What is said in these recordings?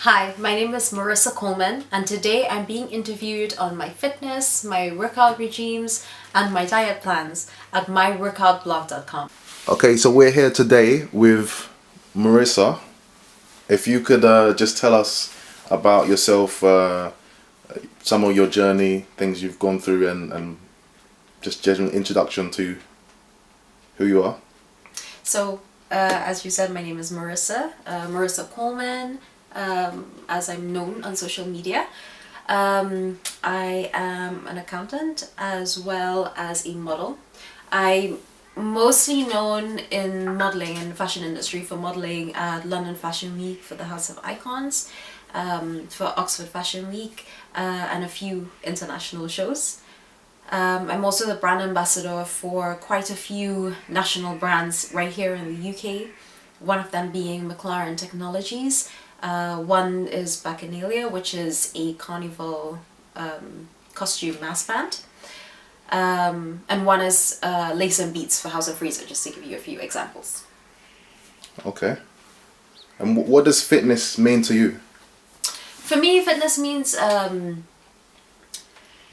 Hi, my name is Mourissa Coleman, and today I'm being interviewed on my fitness, my workout regimes, and my diet plans at myworkoutblog.com. Okay, so we're here today with Mourissa. If you could just tell us about yourself, some of your journey, things you've gone through, and just general introduction to who you are. So, as you said, my name is Mourissa Coleman, as I'm known on social media. I am an accountant as well as a model. I'm mostly known in modeling and fashion industry for modeling at London Fashion Week, for the House of Icons, for Oxford Fashion Week, and a few international shows. I'm also the brand ambassador for quite a few national brands right here in the UK, one of them being McLaren Technologies. One is Bacchanalia, which is a carnival costume mass band. And one is Lace and Beats for House of Freezer, just to give you a few examples. Okay. And what does fitness mean to you? For me, fitness means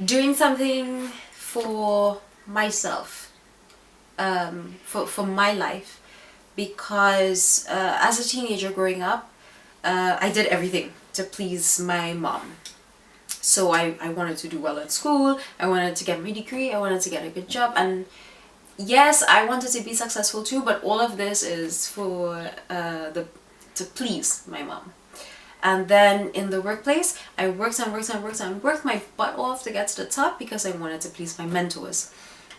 doing something for myself, for my life, because as a teenager growing up, I did everything to please my mom. So I wanted to do well at school, I wanted to get my degree, I wanted to get a good job, and yes, I wanted to be successful too, but all of this is for to please my mom. And then in the workplace, I worked my butt off to get to the top because I wanted to please my mentors.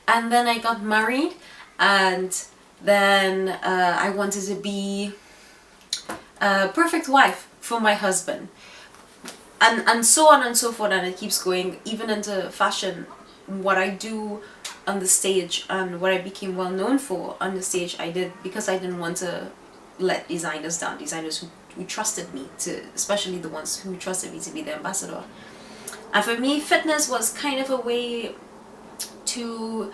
And then I got married, and then I wanted to be a perfect wife for my husband. And so on and so forth, and it keeps going, even into fashion. What I do on the stage and what I became well known for on the stage, I did because I didn't want to let designers down, designers who trusted me, to especially the ones who trusted me to be the ambassador. And for me, fitness was kind of a way to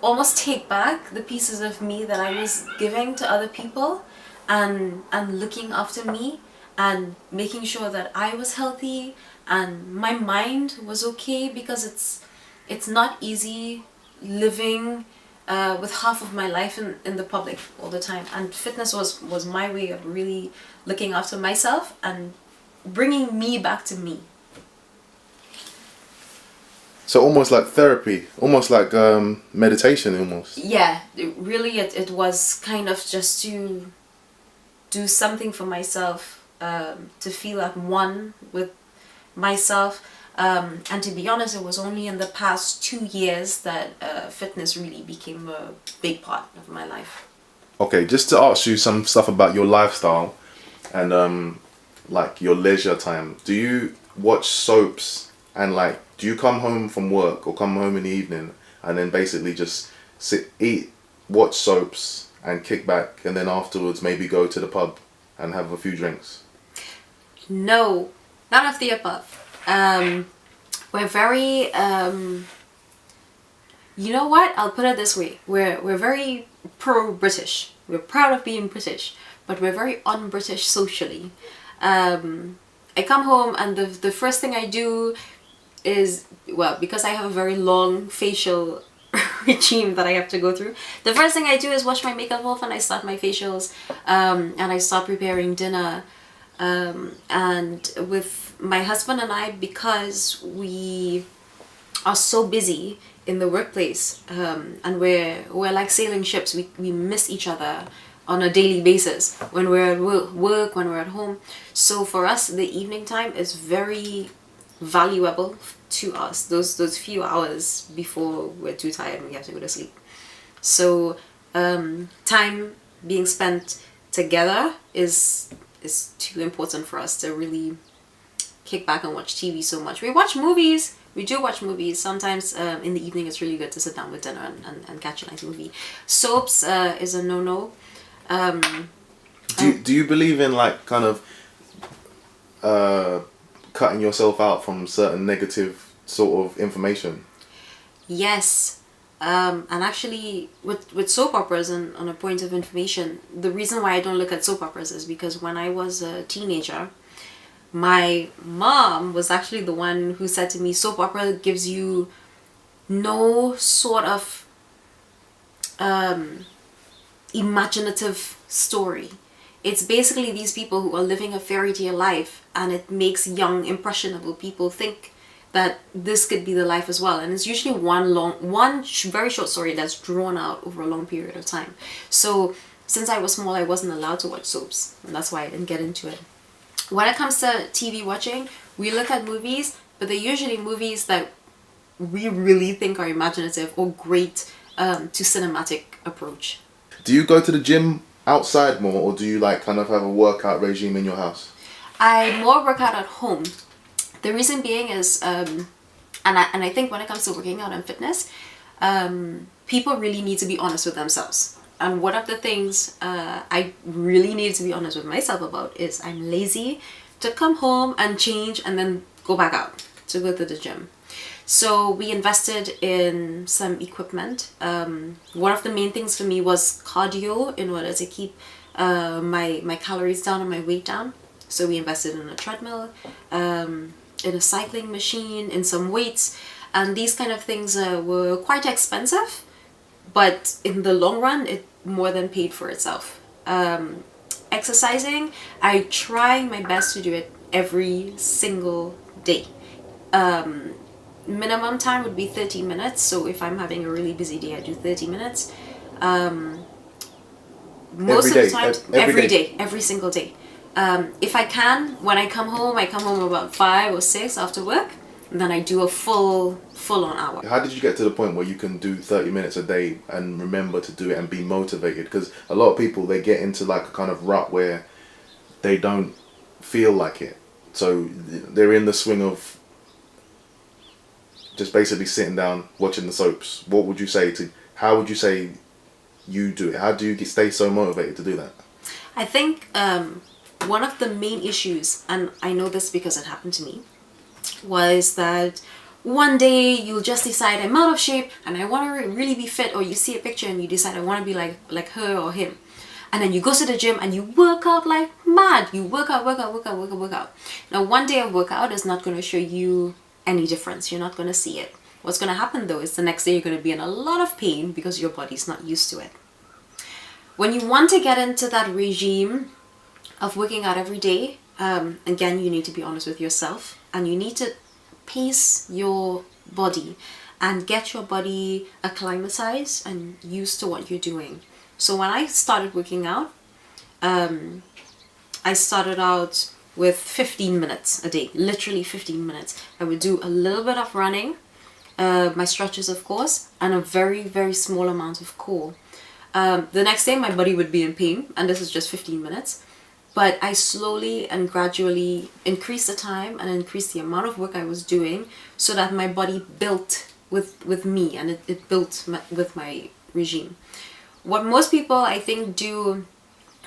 almost take back the pieces of me that I was giving to other people, and looking after me and making sure that I was healthy and my mind was okay, because it's not easy living with half of my life in the public all the time, and fitness was my way of really looking after myself and bringing me back to me. So almost like therapy, almost like meditation almost. Yeah, it was kind of just to do something for myself, to feel at one with myself. And to be honest, it was only in the past 2 years that fitness really became a big part of my life. Okay, just to ask you some stuff about your lifestyle and like your leisure time. Do you watch soaps, and like do you come home from work or come home in the evening and then basically just sit, eat, watch soaps and kick back, and then afterwards maybe go to the pub and have a few drinks? No, none of the above. We're very, you know what? I'll put it this way. We're very pro-British. We're proud of being British, but we're very un-British socially. I come home and the first thing I do is, well, because I have a very long facial regime that I have to go through, the first thing I do is wash my makeup off and I start my facials, and I start preparing dinner. And with my husband and I, because we are so busy in the workplace, and we're like sailing ships, we miss each other on a daily basis when we're at work, when we're at home. So for us, the evening time is very valuable to us, those few hours before we're too tired and we have to go to sleep. So time being spent together is too important for us to really kick back and watch TV so much. We watch movies. We do watch movies. Sometimes in the evening it's really good to sit down with dinner and catch a nice movie. Soaps is a no-no. Do you believe in like kind of cutting yourself out from certain negative sort of information? Yes. And actually, with soap operas, and on a point of information, the reason why I don't look at soap operas is because when I was a teenager, my mom was actually the one who said to me, soap opera gives you no sort of imaginative story. It's basically these people who are living a fairy tale life, and it makes young, impressionable people think that this could be the life as well. And it's usually very short story that's drawn out over a long period of time. So since I was small, I wasn't allowed to watch soaps, and that's why I didn't get into it. When it comes to TV watching, we look at movies, but they're usually movies that we really think are imaginative or great to cinematic approach. Do you go to the gym outside more, or do you like kind of have a workout regime in your house? I more work out at home. The reason being is, and I think when it comes to working out and fitness, people really need to be honest with themselves. And one of the things I really need to be honest with myself about is I'm lazy to come home and change and then go back out to go to the gym. So we invested in some equipment. One of the main things for me was cardio in order to keep my calories down and my weight down. So we invested in a treadmill, in a cycling machine, in some weights, and these kind of things were quite expensive, but in the long run it more than paid for itself. Exercising, I try my best to do it every single day. Minimum time would be 30 minutes, so if I'm having a really busy day I do 30 minutes. Most of the time, every day, every single day. If I can, when I come home about 5 or 6 after work, and then I do a full on hour. How did you get to the point where you can do 30 minutes a day and remember to do it and be motivated? Because a lot of people, they get into like a kind of rut where they don't feel like it. So they're in the swing of just basically sitting down watching the soaps. What would you say how would you say you do it? How do you stay so motivated to do that? I think one of the main issues, and I know this because it happened to me, was that one day you'll just decide I'm out of shape and I want to really be fit, or you see a picture and you decide I want to be like her or him, and then you go to the gym and you work out like mad. You work out. Now one day of workout is not going to show you any difference. You're not going to see it. What's going to happen though is the next day you're going to be in a lot of pain because your body's not used to it. When you want to get into that regime of working out every day, again, you need to be honest with yourself, and you need to pace your body and get your body acclimatized and used to what you're doing. So when I started working out, I started out with 15 minutes a day, literally 15 minutes. I would do a little bit of running, my stretches of course, and a very, very small amount of core. The next day my body would be in pain, and this is just 15 minutes. But I slowly and gradually increased the time and increased the amount of work I was doing so that my body built with me, and it built with my regime. What most people I think do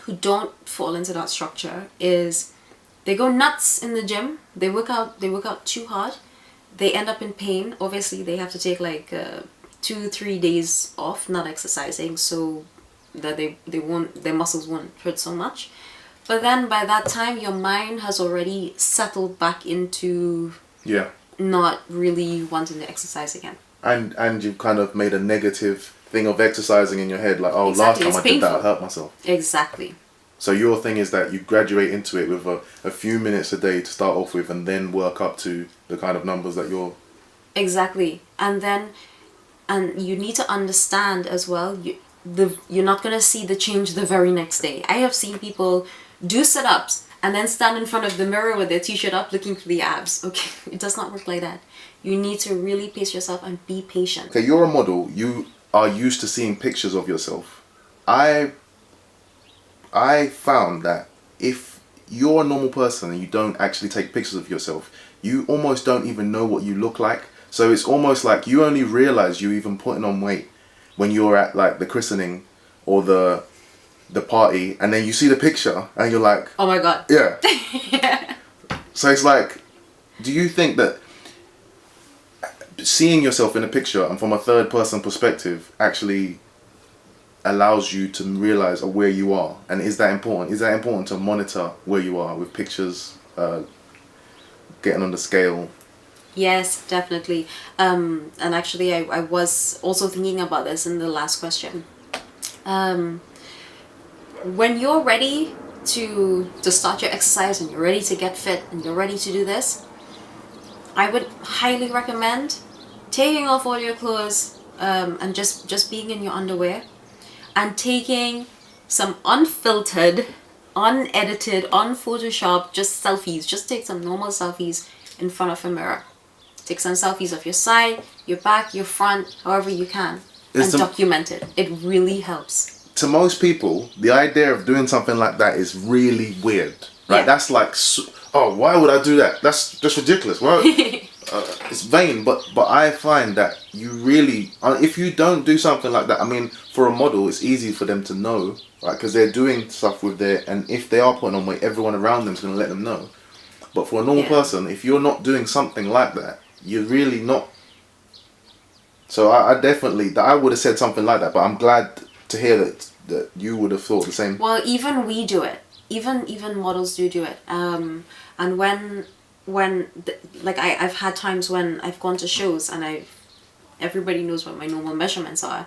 who don't fall into that structure is they go nuts in the gym, they work out too hard, they end up in pain. Obviously they have to take like 2-3 days off not exercising so that their muscles won't hurt so much. But then by that time, your mind has already settled back into not really wanting to exercise again. And you've kind of made a negative thing of exercising in your head, like, oh, exactly. last time I did that, I hurt myself. Exactly. So your thing is that you graduate into it with a few minutes a day to start off with, and then work up to the kind of numbers that you're... Exactly. And you need to understand as well, you're not going to see the change the very next day. I have seen people do sit-ups and then stand in front of the mirror with their t-shirt up looking for the abs. Okay, it does not work like that. You need to really pace yourself and be patient. Okay, you're a model. You are used to seeing pictures of yourself. I found that if you're a normal person and you don't actually take pictures of yourself, you almost don't even know what you look like. So it's almost like you only realize you even putting on weight when you're at like the christening or the party, and then you see the picture and you're like, oh my god. Yeah. Yeah. So it's like, do you think that seeing yourself in a picture and from a third person perspective actually allows you to realize where you are? And is that important? Is that important to monitor where you are with pictures getting on the scale? Yes, definitely. And actually, I was also thinking about this in the last question. When you're ready to start your exercise and you're ready to get fit and you're ready to do this, I would highly recommend taking off all your clothes, and just being in your underwear, and taking some unfiltered, unedited, unphotoshopped, just selfies. Just take some normal selfies in front of a mirror. Take some selfies of your side, your back, your front, however you can, and document it. It really helps. To most people, the idea of doing something like that is really weird. Right? Yeah. That's like, oh, why would I do that? That's just ridiculous. Well, it's vain, but I find that you really, if you don't do something like that, I mean, for a model, it's easy for them to know, right? Because they're doing stuff with their, and if they are putting on weight, everyone around them is going to let them know. But for a normal person, if you're not doing something like that, you're really not. So I definitely, I would have said something like that, but I'm glad to hear that you would have thought the same. Well, even we do it. Even models do it. And I've had times when I've gone to shows and everybody knows what my normal measurements are,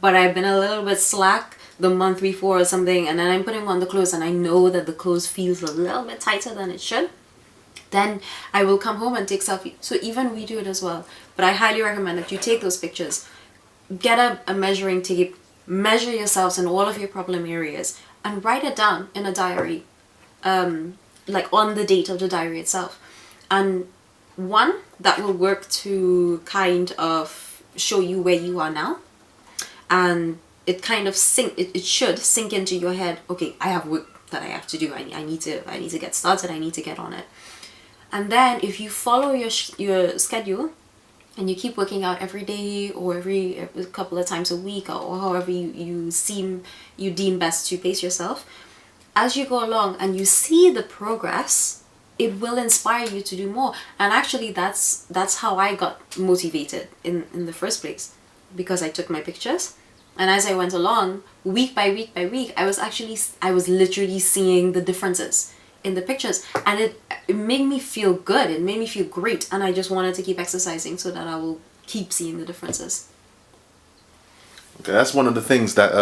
but I've been a little bit slack the month before or something, and then I'm putting on the clothes and I know that the clothes feels a little bit tighter than it should. Then I will come home and take selfies. So even we do it as well. But I highly recommend that you take those pictures, get a measuring tape, measure yourselves in all of your problem areas, and write it down in a diary, like on the date of the diary itself. And one, that will work to kind of show you where you are now, and it kind of it should sink into your head. Okay, I have work that I have to do. I need to get started. I need to get on it. And then if you follow your schedule and you keep working out every day or every couple of times a week, or however you deem best to pace yourself, as you go along and you see the progress, it will inspire you to do more. And actually that's how I got motivated in the first place, because I took my pictures, and as I went along, week by week by week, I was literally seeing the differences in the pictures, and it made me feel good. It made me feel great, and I just wanted to keep exercising so that I will keep seeing the differences. Okay, that's one of the things that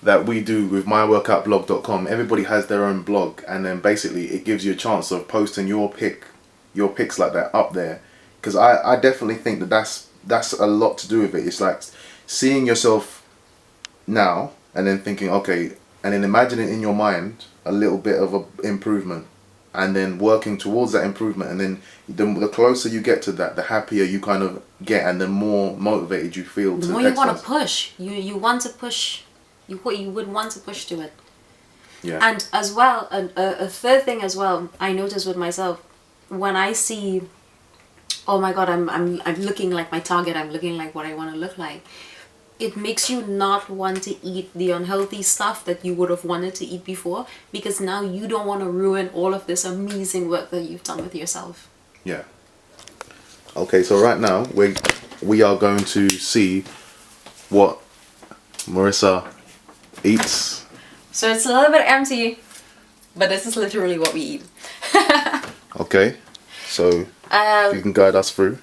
that we do with myworkoutblog.com. Everybody has their own blog, and then basically it gives you a chance of posting your pics like that up there, because I definitely think that's a lot to do with it. It's like seeing yourself now and then thinking, okay, and then imagining in your mind a little bit of a improvement, and then working towards that improvement, and then the closer you get to that, the happier you kind of get, and the more motivated you feel. The more you want to push, you want to push, you would want to push to it. Yeah. And as well, a third thing as well, I notice with myself, when I see, oh my god, I'm looking like my target, I'm looking like what I want to look like, it makes you not want to eat the unhealthy stuff that you would have wanted to eat before, because now you don't want to ruin all of this amazing work that you've done with yourself. Yeah. Okay, so right now we are going to see what Mourissa eats. So it's a little bit empty, but this is literally what we eat. Okay, so if you can guide us through.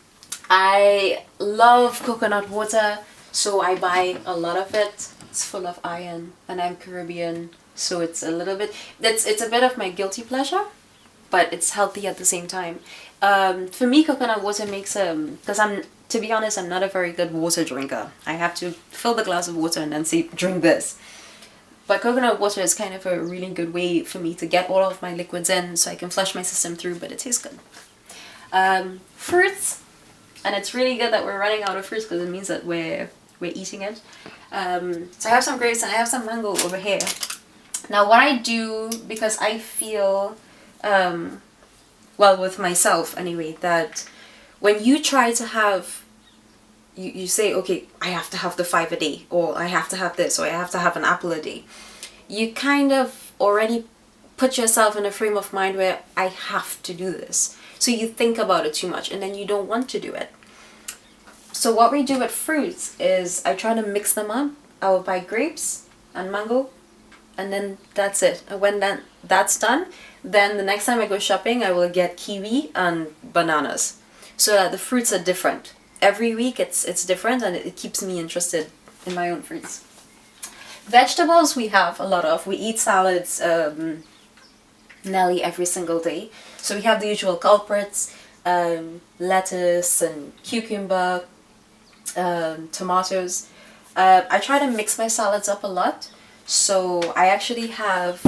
I love coconut water, so I buy a lot of it. It's full of iron, and I'm Caribbean, so it's a little bit, it's a bit of my guilty pleasure, but it's healthy at the same time. For me, coconut water makes because to be honest, I'm not a very good water drinker. I have to fill the glass of water and then say, drink this. But coconut water is kind of a really good way for me to get all of my liquids in, so I can flush my system through, but it tastes good. Fruits, and it's really good that we're running out of fruits, because it means that we're eating it. So I have some grapes and I have some mango over here. Now what I do, because I feel, well, with myself anyway, that when you try to have, you say, okay, I have to have the 5 a day, or I have to have this, or I have to have an apple a day. You kind of already put yourself in a frame of mind where I have to do this. So you think about it too much, and then you don't want to do it. So what we do with fruits is I try to mix them up. I will buy grapes and mango, and then that's it. And when that's done, Then the next time I go shopping, I will get kiwi and bananas, so that the fruits are different. Every week it's different, and it keeps me interested in my own fruits. Vegetables we have a lot of. We eat salads nearly every single day. So we have the usual culprits, lettuce and cucumber, tomatoes. I try to mix my salads up a lot. So I actually have,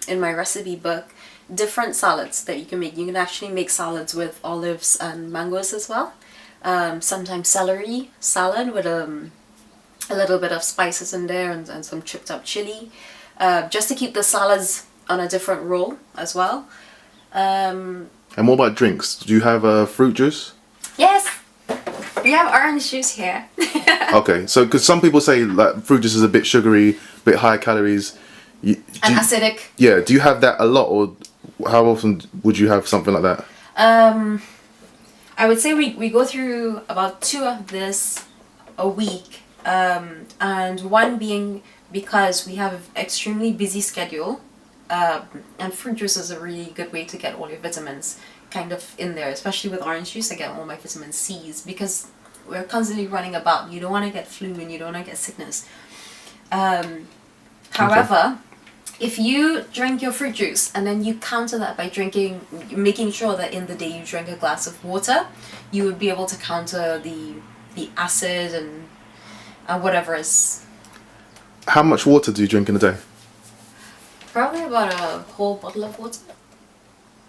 in my recipe book, different salads that you can make. You can actually make salads with olives and mangoes as well. Sometimes celery salad with a little bit of spices in there and some chopped up chili, just to keep the salads on a different roll as well. And what about drinks? Do you have fruit juice? Yes, we have orange juice here. Okay, so because some people say like fruit juice is a bit sugary, a bit high calories. And acidic. Yeah, do you have that a lot, or how often would you have something like that? I would say we go through about 2 of this a week, and one being because we have an extremely busy schedule, and fruit juice is a really good way to get all your vitamins kind of in there, especially with orange juice. I get all my vitamin C's because we're constantly running about. You don't want to get flu and you don't want to get sickness. However, if you drink your fruit juice and then you counter that by making sure that in the day you drink a glass of water, you would be able to counter the acid and whatever is. How much water do you drink in a day? Probably about a whole bottle of water.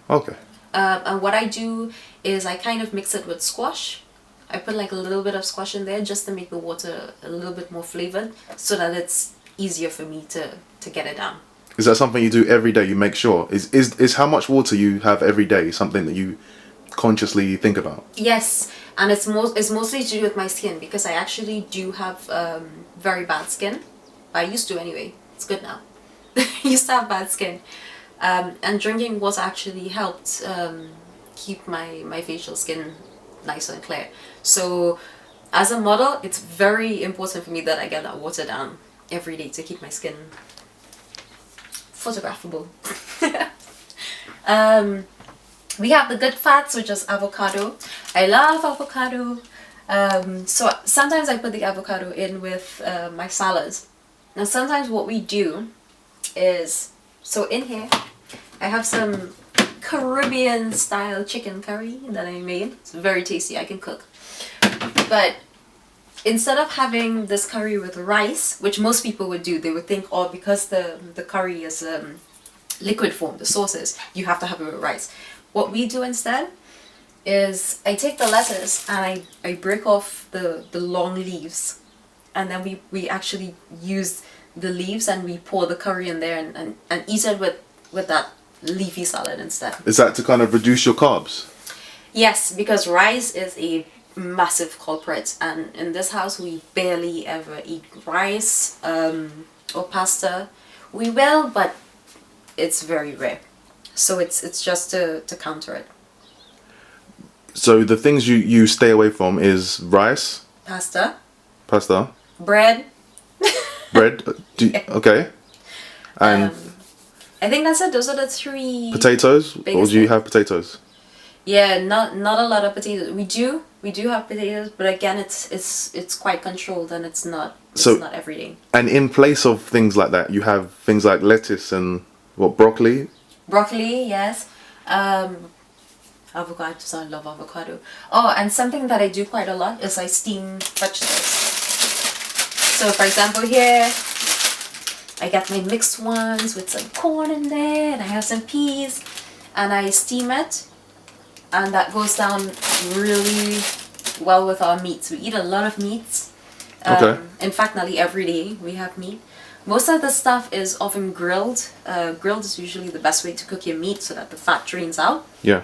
Okay. And what I do is I kind of mix it with squash. I put like a little bit of squash in there just to make the water a little bit more flavored, so that it's easier for me to get it down. Is that something you do every day? You make sure is how much water you have every day something that you consciously think about? Yes, and it's mostly to do with my skin, because I actually do have very bad skin. I used to anyway. It's good now. I used to have bad skin, and drinking water actually helped keep my facial skin nice and clear. So as a model, it's very important for me that I get that water down every day to keep my skin photographable. We have the good fats, which is avocado. I love avocado. So sometimes I put the avocado in with my salads. Now sometimes what we do is, so in here I have some Caribbean style chicken curry that I made. It's very tasty. I can cook. But instead of having this curry with rice, which most people would do, they would think, oh, because the curry is liquid form, the sauces, you have to have it with rice. What we do instead is I take the lettuce and I break off the long leaves, and then we actually use the leaves and we pour the curry in there and eat it with that leafy salad instead. Is that to kind of reduce your carbs? Yes, because rice is a massive culprit, and in this house we barely ever eat rice or pasta. We will, but it's very rare. So it's just to counter it. So the things you stay away from is rice, Pasta, bread. Okay, and I think that's it. Those are the 3 potatoes. Or biggest do you things. have potatoes? Yeah, not a lot of potatoes. We do have potatoes, but again, it's quite controlled, and it's not every day. And in place of things like that, you have things like lettuce and broccoli. Broccoli, yes. Avocado, so I love avocado. Oh, and something that I do quite a lot is I steam vegetables. So for example here, I get my mixed ones with some corn in there, and I have some peas, and I steam it, and that goes down really well with our meats. We eat a lot of meats. Okay. In fact, nearly every day we have meat. Most of the stuff is often grilled. Grilled is usually the best way to cook your meat so that the fat drains out. Yeah.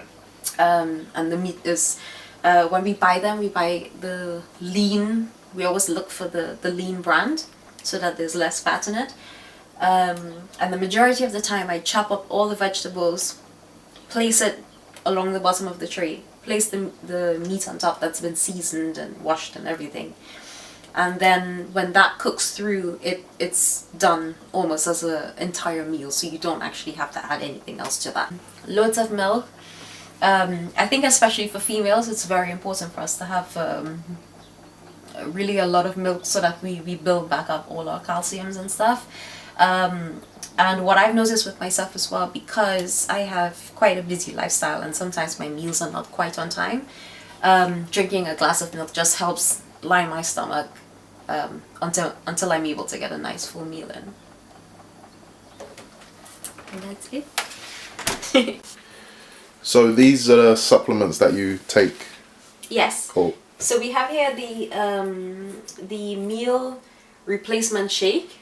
And the meat is, when we buy them, we buy the lean. We always look for the lean brand so that there's less fat in it. And the majority of the time I chop up all the vegetables, place it along the bottom of the tray, place the meat on top that's been seasoned and washed and everything. and then when that cooks through, it's done almost as an entire meal, so you don't actually have to add anything else to that. Loads of milk. I think especially for females, it's very important for us to have really a lot of milk so that we build back up all our calciums and stuff. And what I've noticed with myself as well, because I have quite a busy lifestyle and sometimes my meals are not quite on time, drinking a glass of milk just helps line my stomach until I'm able to get a nice full meal in. And that's it. So these are the supplements that you take? Yes. Cool. So we have here the meal replacement shake.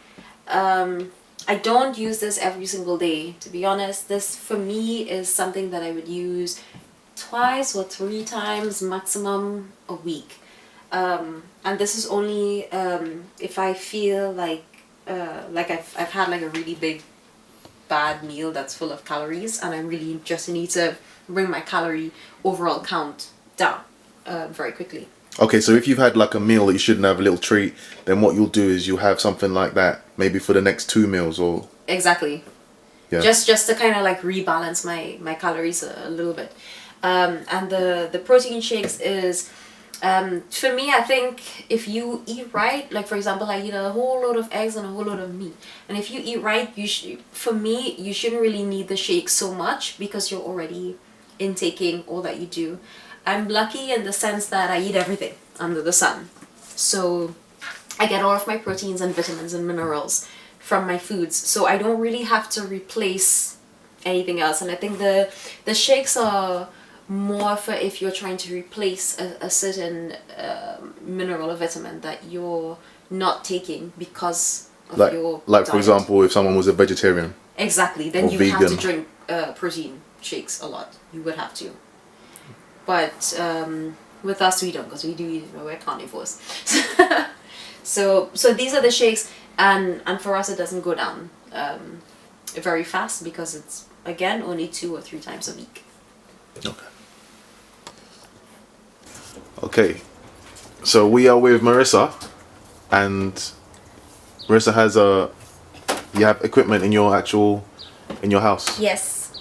I don't use this every single day, to be honest. This for me is something that I would use twice or 3 times maximum a week. And this is only if I feel like I've had like a really bad meal that's full of calories, and I really just need to bring my calorie overall count down very quickly. Okay, so if you've had like a meal that you shouldn't have, a little treat, then what you'll do is you'll have something like that maybe for the next 2 meals, or exactly. Yeah. Just to kind of like rebalance my calories a little bit. And the protein shakes is for me, I think if you eat right, like for example, I eat a whole load of eggs and a whole load of meat, and if you eat right, for me, you shouldn't really need the shake so much because you're already intaking all that you do. I'm lucky in the sense that I eat everything under the sun, so I get all of my proteins and vitamins and minerals from my foods, so I don't really have to replace anything else. And I think the shakes are more for if you're trying to replace a certain mineral or vitamin that you're not taking because of your like diet. For example, if someone was a vegetarian. Exactly, then or you vegan. have to drink protein shakes a lot. You would have to. But with us, we don't, because we do eat, we're carnivores. So these are the shakes, and for us it doesn't go down very fast because it's, again, only 2 or 3 times a week. Okay, so we are with Mourissa, and Mourissa has you have equipment in your house. Yes.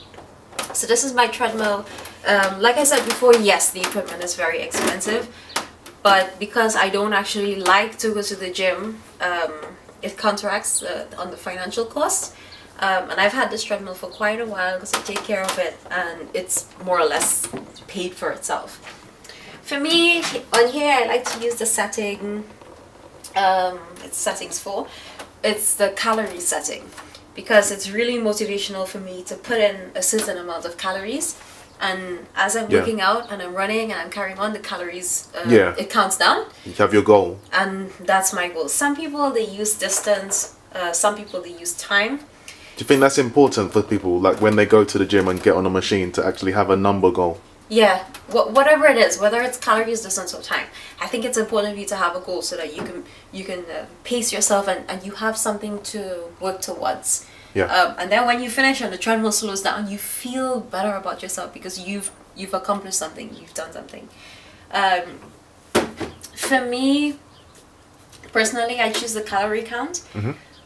So this is my treadmill. Like I said before, yes, the equipment is very expensive, but because I don't actually like to go to the gym, it counteracts on the financial cost. And I've had this treadmill for quite a while because I take care of it, and it's more or less paid for itself. For me, on here, I like to use the setting, it's settings 4, it's the calorie setting, because it's really motivational for me to put in a certain amount of calories, and as I'm working out and I'm running and I'm carrying on, the calories, it counts down. You have your goal. And that's my goal. Some people, they use distance, some people, they use time. Do you think that's important for people, like when they go to the gym and get on a machine, to actually have a number goal? Yeah, whatever it is, whether it's calories, distance, or time, I think it's important for you to have a goal so that you can pace yourself and you have something to work towards. Yeah. And then when you finish and the treadmill slows down, you feel better about yourself because you've accomplished something, you've done something. For me, personally, I choose the calorie count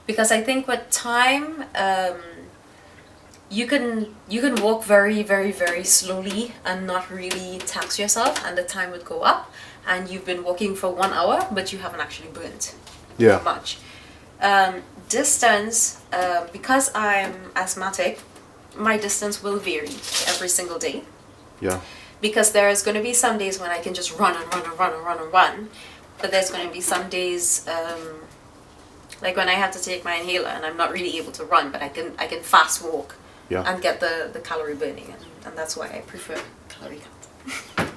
because I think with time, you can walk very, very, very slowly and not really tax yourself, and the time would go up, and you've been walking for 1 hour, but you haven't actually burnt much. Distance, because I'm asthmatic, my distance will vary every single day. Yeah. Because there's going to be some days when I can just run, but there's going to be some days, like when I have to take my inhaler and I'm not really able to run, but I can fast walk. Yeah. And get the calorie burning, and that's why I prefer calorie count.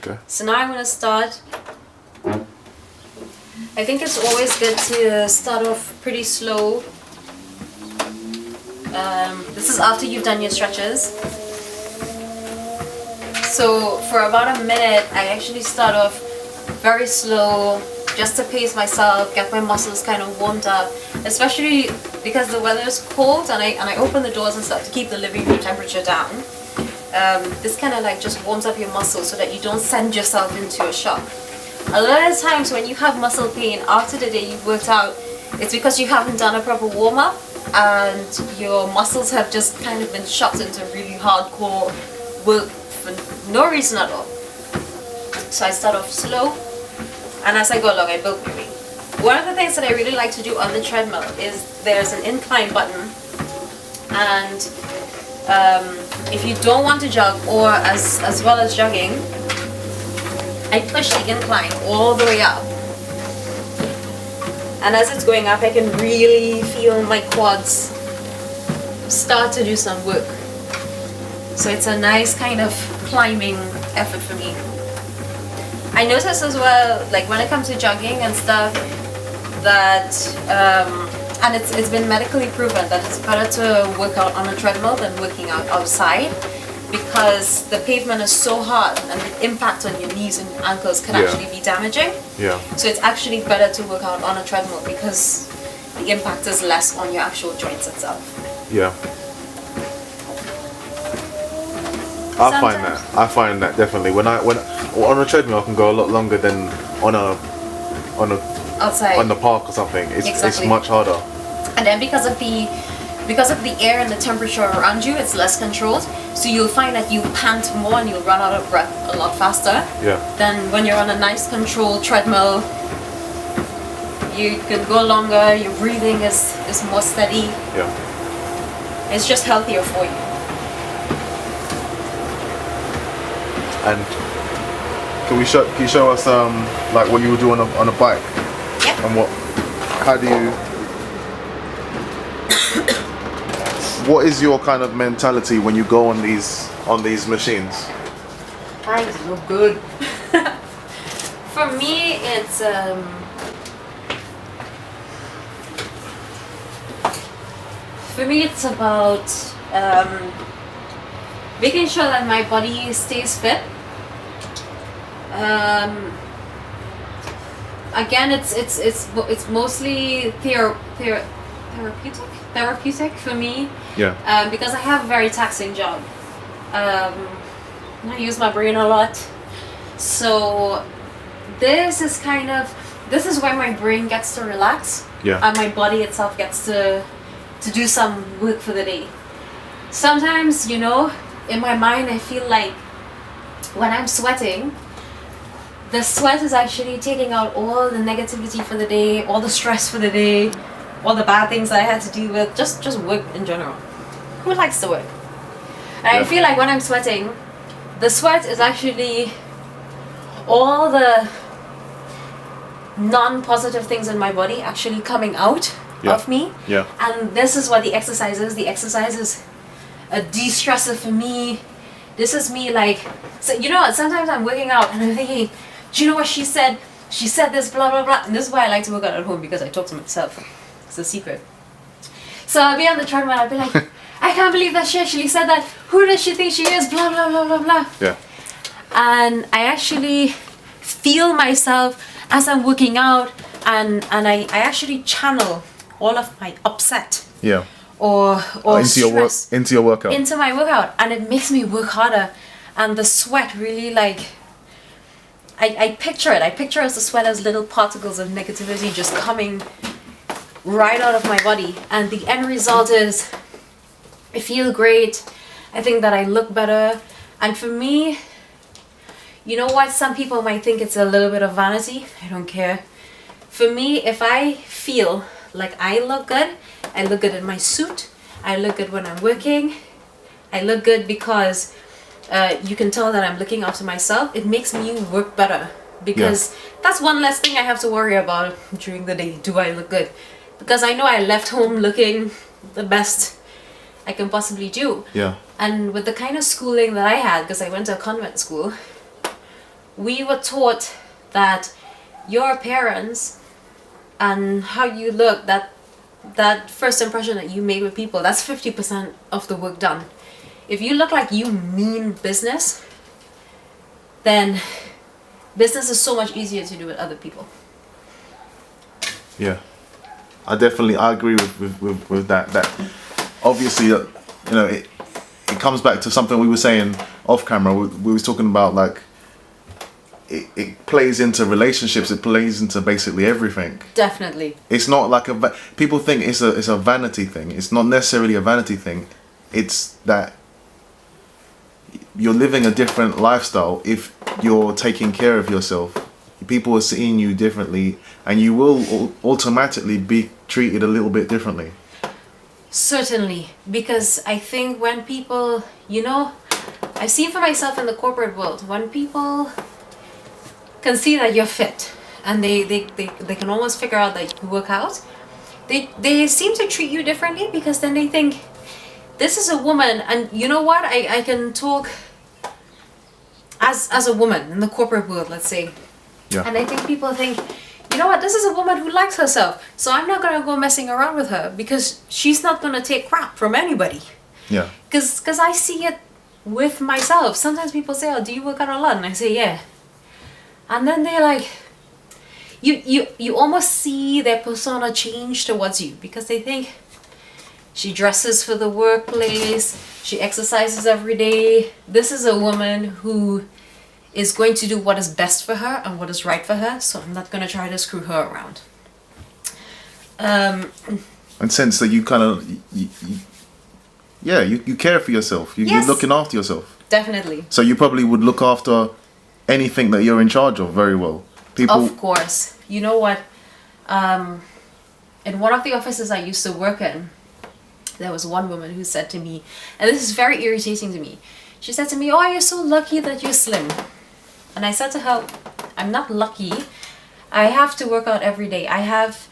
Okay. So now I'm going to start. I think it's always good to start off pretty slow. This is after you've done your stretches. So for about a minute, I actually start off very slow, just to pace myself, get my muscles kind of warmed up, especially because the weather is cold, and I open the doors and stuff to keep the living room temperature down. This kind of like just warms up your muscles so that you don't send yourself into a shock. A lot of times when you have muscle pain after the day you've worked out, it's because you haven't done a proper warm-up and your muscles have just kind of been shot into really hardcore work for no reason at all. So I start off slow, and as I go along I build my way. One of the things that I really like to do on the treadmill is there's an incline button, and if you don't want to jog, or as well as jogging, I push the incline all the way up, and as it's going up I can really feel my quads start to do some work. So it's a nice kind of climbing effort for me. I notice as well, like when it comes to jogging and stuff, that and it's been medically proven that it's better to work out on a treadmill than working out outside, because the pavement is so hard and the impact on your knees and ankles can actually be damaging. Yeah. So it's actually better to work out on a treadmill because the impact is less on your actual joints itself. Yeah. I find that definitely when on a treadmill I can go a lot longer than on a outside on the park or something. It's much harder. And then because of the air and the temperature around you, it's less controlled. So you'll find that you pant more and you'll run out of breath a lot faster. Yeah. Than when you're on a nice controlled treadmill. You can go longer. Your breathing is more steady. Yeah. It's just healthier for you. And can you show us like what you would do on a bike? Yep. And how do you what is your kind of mentality when you go on these machines? I look good. For me, it's about making sure that my body stays fit. Again, it's mostly therapeutic for me. Yeah. Because I have a very taxing job. I use my brain a lot. So this is where my brain gets to relax. Yeah. And my body itself gets to do some work for the day. Sometimes, in my mind I feel like when I'm sweating, the sweat is actually taking out all the negativity for the day, all the stress for the day, all the bad things that I had to deal with, just work in general. Who likes to work? And I feel like when I'm sweating, the sweat is actually all the non-positive things in my body actually coming out of me. Yeah. And this is what the exercise is. The exercise is a de-stressor for me. This is me sometimes I'm working out and I'm thinking, do you know what she said? She said this, blah, blah, blah. And this is why I like to work out at home, because I talk to myself. It's a secret. So I'll be on the treadmill, I'll be like, I can't believe that she actually said that. Who does she think she is? Blah, blah, blah, blah, blah. Yeah. And I actually feel myself as I'm working out, and I actually channel all of my upset. Yeah. Or stress into your workout. Into my workout, and it makes me work harder. And the sweat really I picture it. I picture as the sweat as little particles of negativity just coming right out of my body, and the end result is I feel great. I think that I look better, and for me, you know what? Some people might think it's a little bit of vanity. I don't care. For me, if I feel like I look good in my suit, I look good when I'm working, I look good because you can tell that I'm looking after myself. It makes me work better, because that's one less thing I have to worry about during the day. Do I look good? Because I know I left home looking the best I can possibly do. Yeah. And with the kind of schooling that I had, because I went to a convent school, we were taught that your appearance and how you look, that first impression that you make with people, that's 50% of the work done. If you look like you mean business, then business is so much easier to do with other people. Yeah, I agree with that. That obviously, it comes back to something we were saying off camera. We was talking about like it plays into relationships. It plays into basically everything. Definitely. It's not like people think it's a vanity thing. It's not necessarily a vanity thing. It's that you're living a different lifestyle if you're taking care of yourself. People are seeing you differently, and you will automatically be treated a little bit differently. Certainly, because I think when people, I've seen for myself in the corporate world, when people can see that you're fit and they can almost figure out that you work out, they seem to treat you differently, because then they think, this is a woman, and you know what, I can talk as a woman in the corporate world, let's say. Yeah. And I think people think, you know what, this is a woman who likes herself, so I'm not going to go messing around with her, because she's not going to take crap from anybody. Yeah. Because I see it with myself. Sometimes people say, oh, do you work out a lot? And I say, yeah. And then they're like, you almost see their persona change towards you, because they think, she dresses for the workplace, she exercises every day. This is a woman who is going to do what is best for her and what is right for her, so I'm not going to try to screw her around. And sense that you kind of, you care for yourself. Yes. You're looking after yourself. Definitely. So you probably would look after anything that you're in charge of very well. Of course. You know what? In one of the offices I used to work in, there was one woman who said to me, and this is very irritating to me, she said to me, oh, you're so lucky that you're slim. And I said to her, I'm not lucky. I have to work out every day. I have,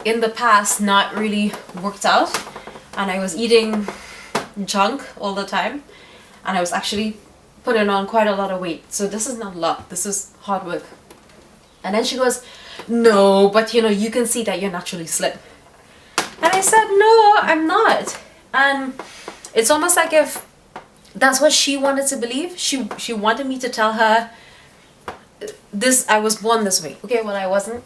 in the past, not really worked out, and I was eating junk all the time, and I was actually putting on quite a lot of weight. So this is not luck, this is hard work. And then she goes, no, but you can see that you're naturally slim. And I said, no, I'm not. And it's almost like if that's what she wanted to believe. She wanted me to tell her this, I was born this way. Okay, well, I wasn't.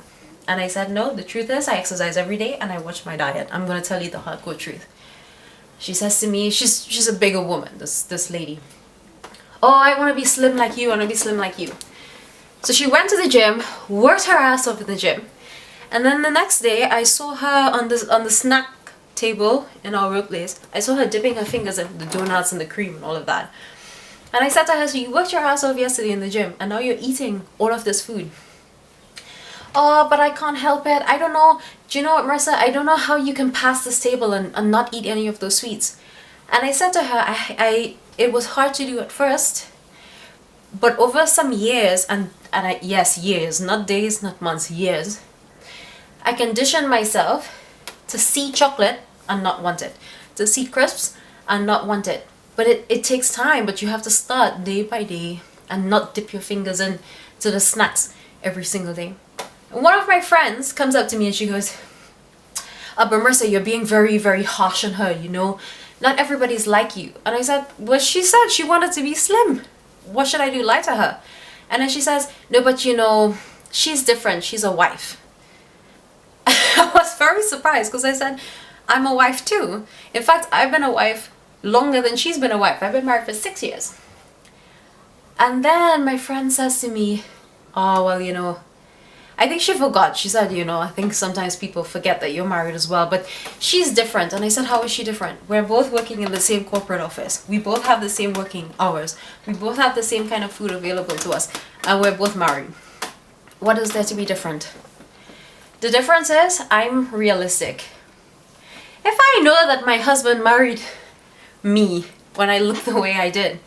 And I said, no, the truth is I exercise every day and I watch my diet. I'm going to tell you the hardcore truth. She says to me, she's a bigger woman, this lady. Oh, I want to be slim like you. I want to be slim like you. So she went to the gym, worked her ass off in the gym. And then the next day, I saw her on the snack table in our workplace. I saw her dipping her fingers in the donuts and the cream and all of that. And I said to her, so you worked your ass off yesterday in the gym, and now you're eating all of this food. Oh, but I can't help it. I don't know. Do you know what, Marissa? I don't know how you can pass this table and not eat any of those sweets. And I said to her, it was hard to do at first, but over some years, yes, years, not days, not months, years, I conditioned myself to see chocolate and not want it, to see crisps and not want it. But it takes time, but you have to start day by day and not dip your fingers in to the snacks every single day. And one of my friends comes up to me and she goes, but Marissa, you're being very, very harsh on her, Not everybody's like you. And I said, well, she said she wanted to be slim. What should I do, lie to her? And then she says, no, but she's different. She's a wife. I was very surprised because I said, I'm a wife too. In fact, I've been a wife longer than she's been a wife. I've been married for 6 years. And then my friend says to me, oh, well, I think she forgot. She said, I think sometimes people forget that you're married as well, but she's different. And I said, how is she different? We're both working in the same corporate office. We both have the same working hours. We both have the same kind of food available to us. And we're both married. What is there to be different? The difference is I'm realistic. If I know that my husband married me when I look the way I did,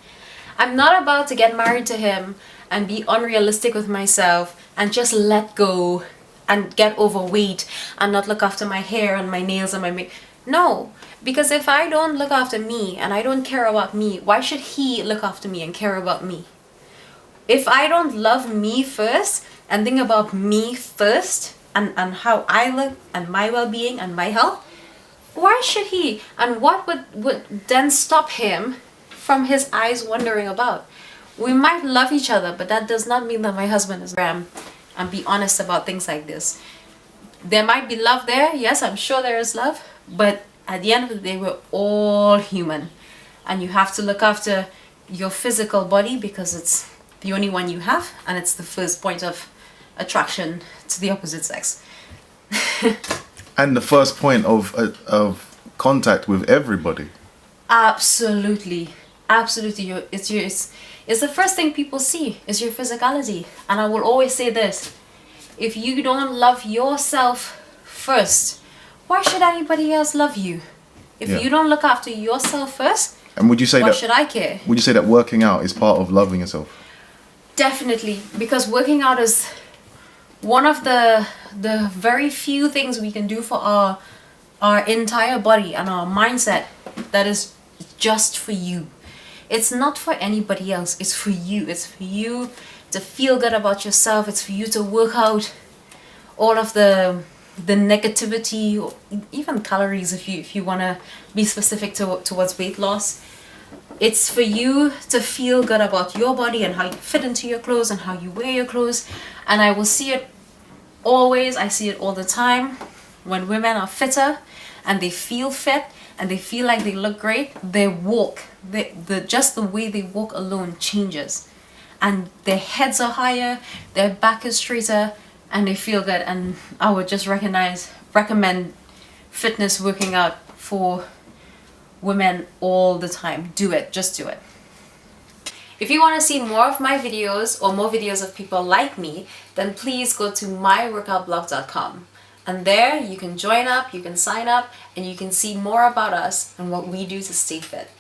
I'm not about to get married to him and be unrealistic with myself and just let go and get overweight and not look after my hair and my nails and my makeup. No, because if I don't look after me and I don't care about me, why should he look after me and care about me? If I don't love me first and think about me first and how I look and my well-being and my health, why should he? And what would then stop him from his eyes wandering about? We might love each other, but that does not mean that my husband is ram, and be honest about things like this. There might be love there. Yes, I'm sure there is love. But at the end of the day, we're all human. And you have to look after your physical body because the only one you have, and it's the first point of attraction to the opposite sex. And the first point of contact with everybody. Absolutely, absolutely. It's the first thing people see is your physicality. And I will always say this: if you don't love yourself first, why should anybody else love you? If you don't look after yourself first, and would you say why that, should I care? Would you say that working out is part of loving yourself? Definitely, because working out is one of the very few things we can do for our entire body and our mindset that is just for you. It's not for anybody else. It's for you. It's for you to feel good about yourself. It's for you to work out all of the negativity, or even calories if you want to be specific towards weight loss. It's for you to feel good about your body and how you fit into your clothes and how you wear your clothes. And I will see it always. I see it all the time. When women are fitter and they feel fit and they feel like they look great, their walk, just the way they walk alone changes. And their heads are higher, their back is straighter, and they feel good. And I would just recommend fitness working out for women all the time. Do it. Just do it. If you want to see more of my videos or more videos of people like me, then please go to myworkoutblog.com. And there you can join up, you can sign up, and you can see more about us and what we do to stay fit.